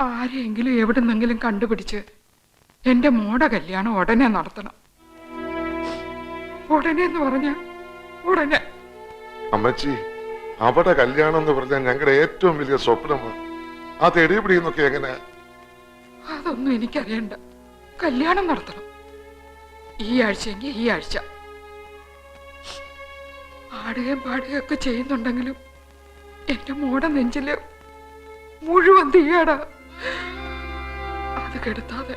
ആരെയെങ്കിലും എവിടുന്നെങ്കിലും കണ്ടുപിടിച്ച് എന്റെ മോടെ കല്യാണം ഉടനെ നടത്തണം. ഉടനെ എന്ന് പറഞ്ഞ ഉടനെ. അമ്മച്ചി, അവിടെ കല്യാണം എന്ന് പറഞ്ഞാൽ ഞങ്ങളുടെ ഏറ്റവും വലിയ സ്വപ്നമാണ്. അത് എടിപിടിയെന്നൊക്കെ എങ്ങനെ? അതൊന്നും എനിക്കറിയണ്ട. കല്യാണം നടത്തണം. ഈ ആഴ്ചയെങ്കിൽ ഈ ആഴ്ച. ആടുകയും പാടുകയും ഒക്കെ ചെയ്യുന്നുണ്ടെങ്കിലും എന്റെ മോടെ നെഞ്ചില് മുഴുവൻ തീയാടാ. അത് കെടുത്താതെ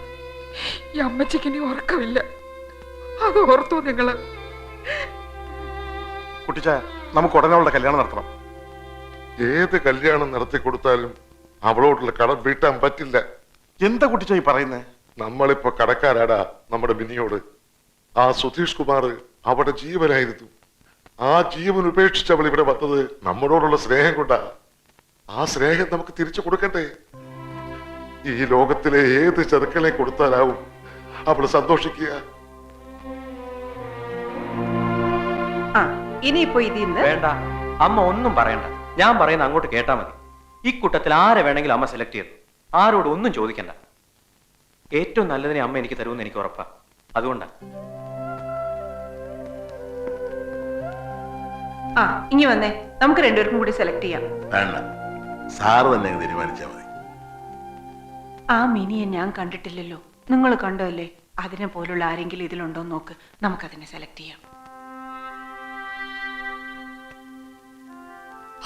ഈ അമ്മച്ചിക്ക് ഇനി ഉറക്കമില്ല. അത് ഓർത്തു നിങ്ങള്? കുട്ടിച്ച, നമുക്ക് ഉടനെ അവളുടെ കല്യാണം നടത്തണം. ഏത് കല്യാണം നടത്തി കൊടുത്താലും അവളോടുള്ള കടം വീട്ടാൻ പറ്റില്ല. എന്താ കുട്ടിച്ച ഈ പറയുന്നേ? നമ്മളിപ്പോ കടക്കാരാടാ നമ്മുടെ മിനിയോട്. ആ സുധീഷ് കുമാർ അവിടെ ജീവനായിരുന്നു. ആ ജീവൻ ഉപേക്ഷിച്ച് അവൾ ഇവിടെ വന്നത് നമ്മളോടുള്ള സ്നേഹം കൊണ്ടാ. ആ സ്നേഹം നമുക്ക് തിരിച്ചു കൊടുക്കണ്ടേ? ഈ ലോകത്തിലെ ഏത് ചെറുക്കളെ കൊടുത്താലാവും അവള് സന്തോഷിക്കുക. ഇനിയിപ്പോ ഇതിന്ന് വേണ്ട, അമ്മ ഒന്നും പറയണ്ട. ഞാൻ പറയുന്ന അങ്ങോട്ട് കേട്ടാ മതി. ഈ കൂട്ടത്തിൽ ആരെ വേണമെങ്കിലും അമ്മ സെലക്ട് ചെയ്തു. ആരോട് ഒന്നും ചോദിക്കണ്ട. ഏറ്റവും നല്ലതിനെ അമ്മ എനിക്ക് തരുമെന്ന് എനിക്ക് ഉറപ്പാ. അതുകൊണ്ടാ. ഇനി വന്നേ, നമുക്ക് രണ്ടുപേർക്കും കൂടി സെലക്ട് ചെയ്യാം. വേണ്ട, സാറ് തന്നെ തീരുമാനിച്ചാൽ മതി. ആ മിനിയെ ഞാൻ കണ്ടിട്ടില്ലല്ലോ. നിങ്ങൾ കണ്ടല്ലേ? അതിനെ പോലുള്ള ആരെങ്കിലും ഇതിലുണ്ടോ നോക്ക്. നമുക്കതിനെ സെലക്ട് ചെയ്യാം.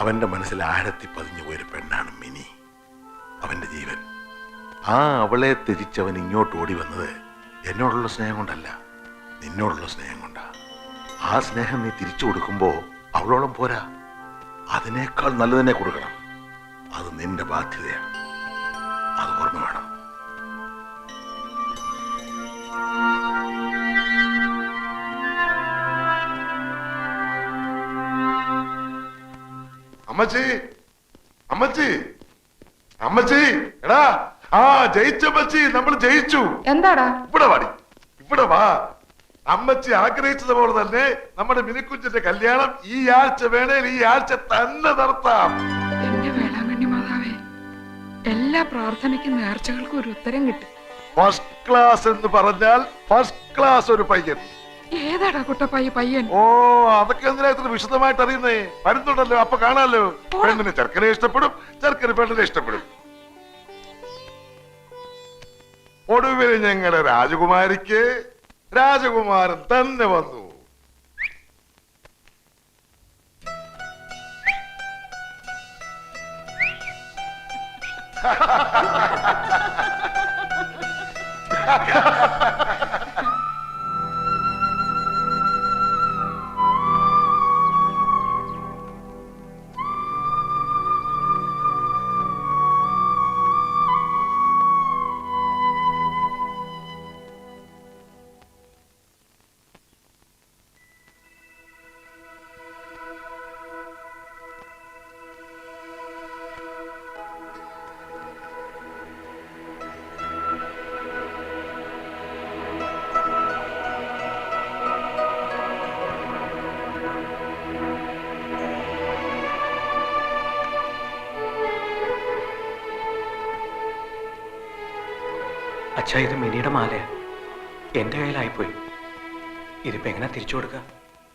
അവന്റെ മനസ്സിൽ ആഴത്തി പതിഞ്ഞു പോയൊരു പെണ്ണാണ് മിനി, അവന്റെ ജീവൻ. ആ അവളെ ത്യജിച്ചവൻ ഇങ്ങോട്ട് ഓടി വന്നത് എന്നോടുള്ള സ്നേഹം കൊണ്ടല്ല, നിന്നോടുള്ള സ്നേഹം കൊണ്ടാ. ആ സ്നേഹം നീ തിരിച്ചു കൊടുക്കുമ്പോ അവളോളം പോരാ, അതിനേക്കാൾ നല്ലതിനെ കൊടുക്കണം. അത് നിന്റെ ബാധ്യതയാണ്. അത് ഓർമ്മ വേണം. അമ്മച്ചി, അമ്മച്ചി, അമ്മച്ചി, എടാ, ആ ജയിച്ചമ്മച്ചി, നമ്മൾ ജയിച്ചു. എന്താടാ? ഇവിടെ വാടി, ഇവിടെ വാ. അമ്മച്ചി ആഗ്രഹിച്ചതുപോലെ തന്നെ നമ്മുടെ മിനിക്കുഞ്ചിന്റെ കല്യാണം ഈ ആഴ്ച വേണേൽ ഈ ആഴ്ച തന്നെ നടത്താം. എന്റെ വേളാങ്കണ്ണി മാതാവേ, എല്ലാ പ്രാർത്ഥനയ്ക്കും നേർച്ചകൾക്കും ഒരു ഉത്തരം കിട്ടും. ഫസ്റ്റ് ക്ലാസ് എന്ന് പറഞ്ഞാൽ ഫസ്റ്റ് ക്ലാസ് ഒരു പയ്യൻ. ഏതാടാ കുട്ടപ്പായി പയ്യൻ? ഓ, അതൊക്കെ എന്തിനാ ഇത്ര വിശദമായിട്ട് അറിയുന്നേ? വരുന്നുണ്ടല്ലോ, അപ്പൊ കാണാലോ. പെണ്ണിന് ചെറുക്കനെ ഇഷ്ടപ്പെടും, ചെറുക്കന് പെണ്ണിനെ ഇഷ്ടപ്പെടും. ഒടുവിൽ ഞങ്ങളുടെ രാജകുമാരിക്ക് രാജകുമാരൻ തന്നെ വന്നു. അച്ഛാ, ഇത് മിനിയുടെ മാലയാ. എന്റെ കയ്യിലായിപ്പോയി. ഇതിപ്പോ എങ്ങനെ തിരിച്ചു കൊടുക്കുക?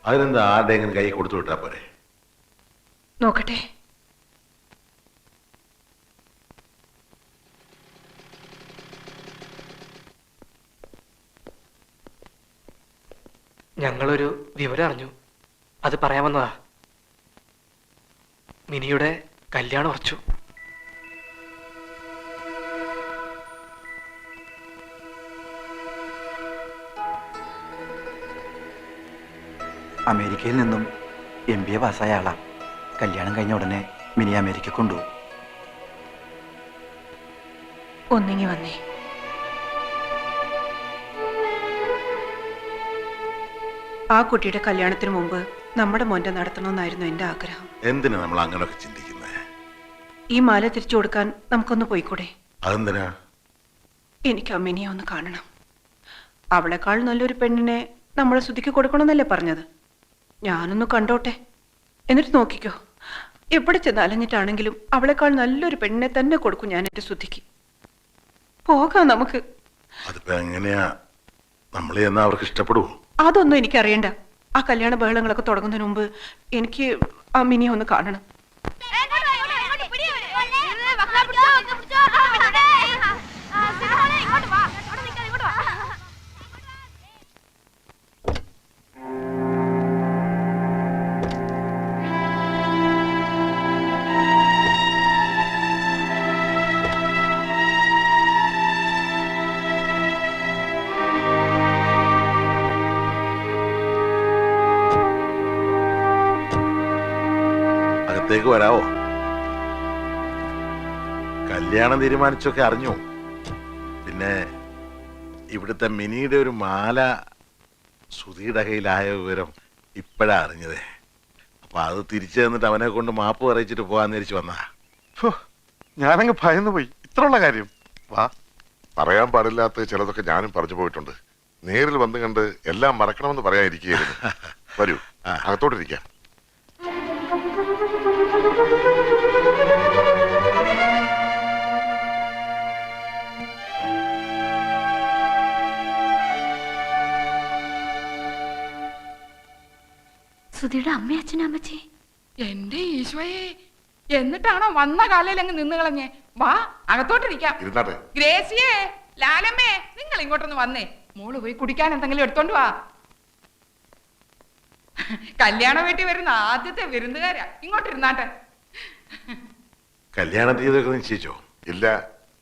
അതിനെന്താ, ആരുടെയെങ്കിലും കൈ കൊടുത്തു വിട്ടാ പോരെ? നോക്കട്ടെ. ഞങ്ങളൊരു വിവരം അറിഞ്ഞു. അത് പറയാമെന്നതാ. മിനിയുടെ കല്യാണം ഉറച്ചു. അമേരിക്കയിൽ നിന്നും MBA പാസ്സായ ആളാ. കല്യാണം കഴിഞ്ഞ ഉടനെ മിനി അമേരിക്ക കൊണ്ടുപോകും. ഒന്നിങ്ങി വന്നേ. ആ കുട്ടിയുടെ കല്യാണത്തിന് മുമ്പ് നമ്മുടെ മോന്റെ നടത്തണമെന്നായിരുന്നു എന്റെ ആഗ്രഹം. എന്തിനാ നമ്മൾ അങ്ങനെയൊക്കെ ചിന്തിക്കുന്നത്? ഈ മാല തിരിച്ചു കൊടുക്കാൻ നമുക്കൊന്ന് പോയിക്കൂടെ? അതെന്തിനാ? എനിക്ക് അമ്മിനിയെ ഒന്ന് കാണണം. അവളെക്കാൾ നല്ലൊരു പെണ്ണിനെ നമ്മളെ ശ്രുതിക്ക് കൊടുക്കണമെന്നല്ലേ പറഞ്ഞത്? ഞാനൊന്ന് കണ്ടോട്ടെ, എന്നിട്ട് നോക്കിക്കോ. എവിടെ ചെന്ന് അലഞ്ഞിട്ടാണെങ്കിലും അവളെക്കാൾ നല്ലൊരു പെണ്ണിനെ തന്നെ കൊടുക്കും ഞാൻ എന്റെ ശ്രുതിക്ക്. പോകാം നമുക്ക്. അതിപ്പോ എങ്ങനെയാ നമ്മൾ എന്നാ അവർക്ക് ഇഷ്ടപ്പെടുവോ? അതൊന്നും എനിക്കറിയണ്ട. ആ കല്യാണ ബഹളങ്ങളൊക്കെ തുടങ്ങുന്നതിന് മുമ്പ് എനിക്ക് ആ മിനിയെ ഒന്ന് കാണണം. അകത്തേക്ക് വരാവോ? കല്യാണം തീരുമാനിച്ചൊക്കെ അറിഞ്ഞു. പിന്നെ ഇവിടുത്തെ മിനിയുടെ ഒരു മാല സുധിയുടെ കയ്യിലായ വിവരം ഇപ്പോഴാ അറിഞ്ഞതേ. അപ്പൊ അത് തിരിച്ചു തന്നിട്ട് അവനെ കൊണ്ട് മാപ്പ് പറയിച്ചിട്ട് പോകാന്ന് തിരിച്ചു വന്നാ. ഞാനങ്ങ് ഭയന്നു പോയി. ഇത്രയുള്ള കാര്യം. വാ. പറയാൻ പാടില്ലാത്ത ചിലതൊക്കെ ഞാനും പറഞ്ഞു പോയിട്ടുണ്ട്. നേരിൽ വന്നു കണ്ട് എല്ലാം മറക്കണമെന്ന് പറയാനിരിക്കുകയായിരുന്നു. വരൂ, അകത്തോട്ടിരിക്കാം. സുധിയുടെ അമ്മ അച്ഛനും അമ്മച്ചി. എന്റെ ഈശോയെ, എന്നിട്ടാണോ വന്ന കാലയിൽ അങ്ങ് നിന്ന് കളഞ്ഞേ? വാ, അകത്തോട്ടിരിക്കാം. ഇരുന്നാട്ടെ. ഗ്രേസിയേ, ലാലമ്മേ, നിങ്ങൾ ഇങ്ങോട്ടൊന്ന് വന്നേ. മോള് പോയി കുടിക്കാൻ എന്തെങ്കിലും എടുത്തോണ്ട് വാ. കല്യാണ വീട്ടിൽ വരുന്ന ആദ്യത്തെ വിരുന്നുകാരാ. ഇങ്ങോട്ടിരുന്നാട്ടെ. കല്യാണ തീയതിയൊക്കെ നിശ്ചയിച്ചോ? ഇല്ല,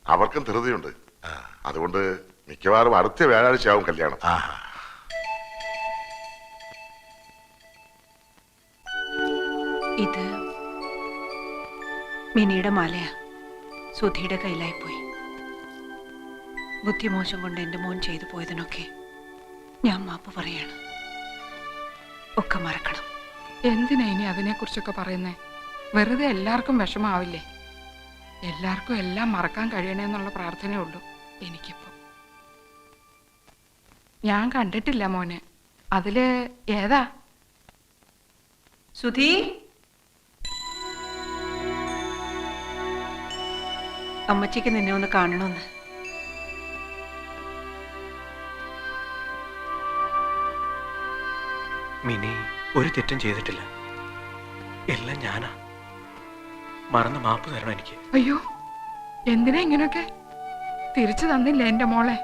അവർക്കും ധൃതിയുണ്ട്. അതുകൊണ്ട് മിക്കവാറും അടുത്ത വ്യാഴാഴ്ച ആവും കല്യാണം. ഇത് മിനിയുടെ മാലയാ. സുധിയുടെ കയ്യിലായി പോയി. ബുദ്ധിമോശം കൊണ്ട് എന്റെ മോൻ ചെയ്തു പോയതിനൊക്കെ ഞാൻ മാപ്പ് പറയാണ്. ഒക്കെ മറക്കണം. എന്തിനാ ഇനി അതിനെ കുറിച്ചൊക്കെ പറയുന്നേ? വെറുതെ എല്ലാവർക്കും വിഷമാവില്ലേ? എല്ലാവർക്കും എല്ലാം മറക്കാൻ കഴിയണേന്നുള്ള പ്രാർത്ഥനയേ ഉള്ളൂ എനിക്കിപ്പോ. ഞാൻ കണ്ടിട്ടില്ല മോനെ. അതില് ഏതാ? സുധി, അമ്മച്ചിക്ക് നിന്നെ ഒന്ന് കാണണമെന്ന്. മിനി ഒരു തെറ്റും ചെയ്തിട്ടില്ല. എല്ലാം ഞാനാ. മറന്ന് മാപ്പ് തരണം എനിക്ക്. അയ്യോ, എന്തിനാ ഇങ്ങനൊക്കെ? തിരിച്ചു തന്നില്ല എന്റെ മോളെ.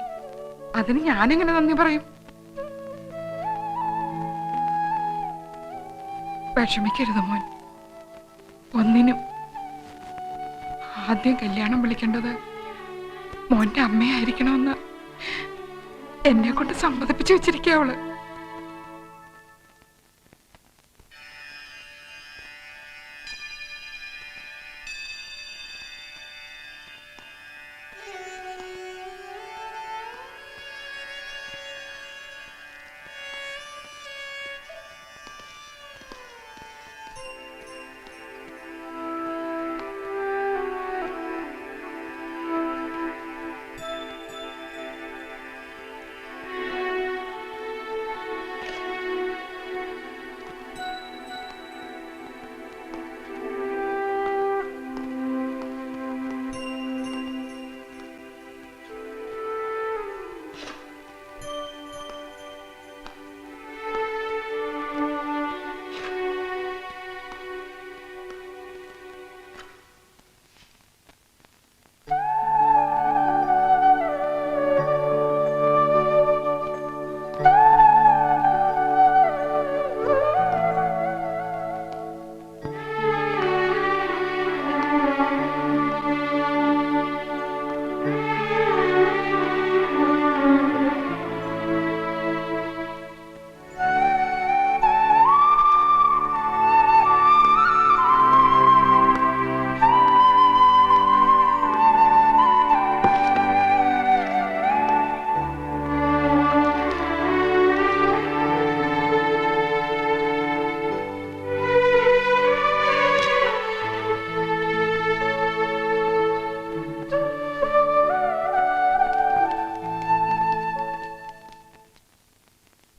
അതിന് ഞാനെങ്ങനെ നന്ദി പറയും? വിഷമിക്കരുത് മോൻ. ഒന്നിനും. ആദ്യം കല്യാണം വിളിക്കേണ്ടത് മോന്റെ അമ്മയായിരിക്കണമെന്ന് എന്നെ കൊണ്ട് സമ്മതിപ്പിച്ചു വെച്ചിരിക്കുക അവള്.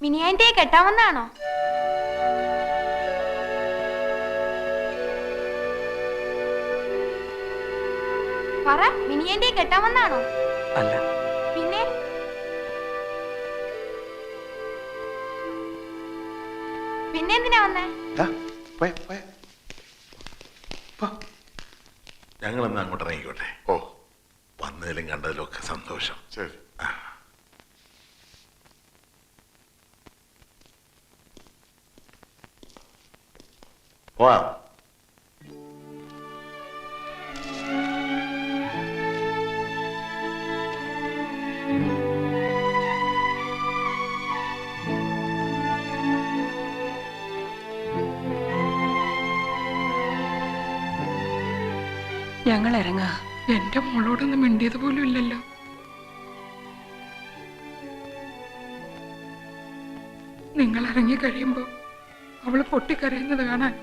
മിനിയാന്റെ കെട്ടാമെന്നാണോ? പറ, മിനിയാന്റെ കെട്ടാമെന്നാണോ? അല്ല. പിന്നെ പിന്നെ എന്തിനാ വന്നേ? ഞങ്ങളെന്നാ അങ്ങോട്ട് ഇറങ്ങിക്കോട്ടെ. ഓ വന്നതിലും കണ്ടതിലും ഒക്കെ സന്തോഷം. ശരി. പോവാം. ഞങ്ങൾ ഇറങ്ങാ. എന്റെ മോളോടൊന്നും മിണ്ടിയത് പോലും ഇല്ലല്ലോ. നിങ്ങൾ ഇറങ്ങി കഴിയുമ്പോ അവള് പൊട്ടിക്കരയുന്നത് കാണാൻ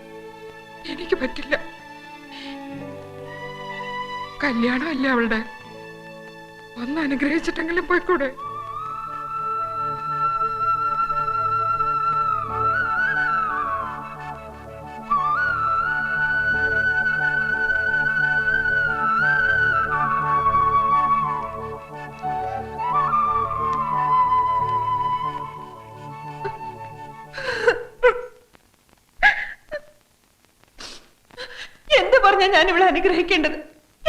എനിക്ക് പറ്റില്ല. കല്യാണമല്ലേ അവളുടെ, ഒന്ന് അനുഗ്രഹിച്ചിട്ടെങ്കിലും പോയിക്കൂടെ? എന്ത് പറഞ്ഞാ ഞാൻ ഇവിടെ അനുഗ്രഹിക്കേണ്ടത്?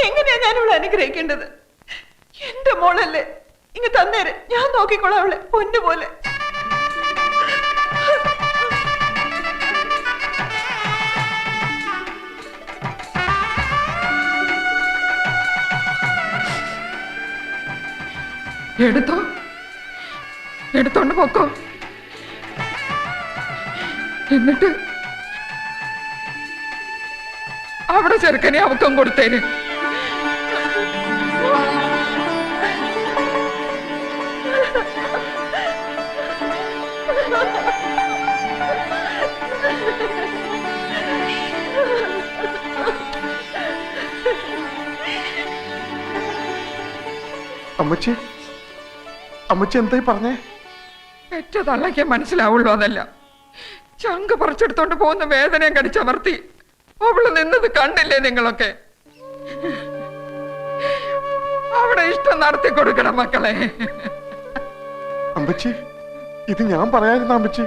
എങ്ങനെയാ ഞാൻ ഇവിടെ അനുഗ്രഹിക്കേണ്ടത്? എന്റെ മോളല്ലേ, ഇങ്ങ് തന്നേര്, ഞാൻ നോക്കിക്കോളാം അവളെ പൊന്നുപോലെ. എടുത്തോണ്ട് പോക്കോ. എന്നിട്ട് അവിടെ ചെറുക്കനെ അവക്കം കൊടുത്തേന്. അമ്മച്ചി, അമ്മച്ചി എന്തായി പറഞ്ഞേ? പെറ്റ തള്ളയ്ക്ക് മനസ്സിലാവുള്ളൂ അതല്ല. ചങ്ക് പറിച്ചെടുത്തോണ്ട് പോകുന്ന വേദനയും കടിച്ചമർത്തി അവള് നിന്നത് കണ്ടില്ലേ നിങ്ങളൊക്കെ? അവിടെ ഇഷ്ടം നടത്തി കൊടുക്കണം മക്കളെ. അമ്മച്ചി, ഇത് ഞാൻ പറയാതിരുന്ന അമ്മച്ചി.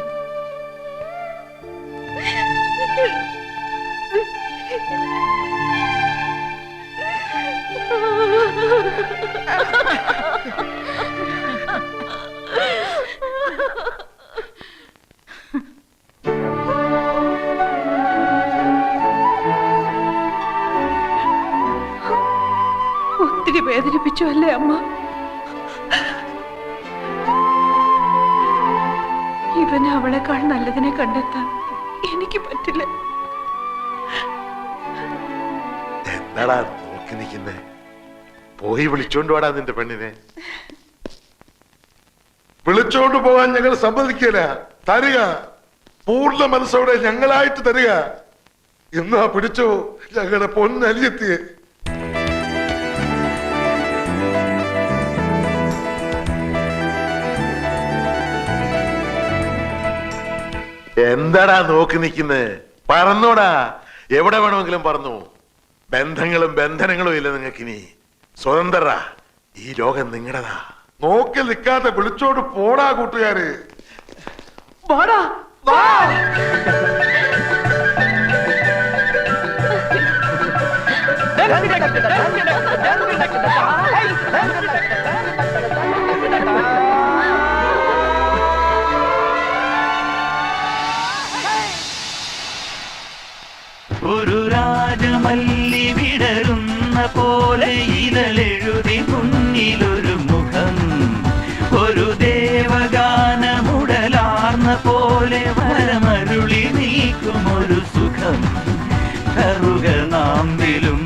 ഒത്തിരി വേദനിപ്പിച്ചു അല്ലേ അമ്മ? ഇവന് അവളെക്കാൾ നല്ലതിനെ കണ്ടെത്താൻ എനിക്ക് പറ്റില്ല. എന്താടാ നോക്കി നിൽക്കുന്നേ? പോയി വിളിച്ചോണ്ട് വാടാ നിന്റെ പെണ്ണിനെ. വിളിച്ചോണ്ട് പോകാൻ ഞങ്ങൾ സമ്മതിക്കില്ല. തരിക, പൂർണ്ണ മനസ്സോടെ ഞങ്ങളായിട്ട് തരിക. എന്നാ പിടിച്ചോ ഞങ്ങളുടെ പൊന്നലിയെത്തിയെ. എന്താടാ നോക്കി നിൽക്കുന്നേ? പറന്നോടാ, എവിടെ വേണമെങ്കിലും പറന്നു. ബന്ധങ്ങളും ബന്ധനങ്ങളും ഇല്ല നിങ്ങൾക്കിനി. സ്വതന്ത്രരാ, ഈ ലോകം നിങ്ങളുടേതാ. നോക്കി നിൽക്കാതെ വിളിച്ചോണ്ട് പോടാ കൂട്ടുകാര്. വാടാ, വാ. ഒരു രാജമല്ലി വിടരുന്ന പോലെ ഇതളെഴുതി മുന്നിലൊരു മുഖം, ഒരു ദേവഗാനമുടലാർന്ന പോലെ വരമരുളി നീക്കും ഒരു സുഖം. കറുക നാമ്പിലും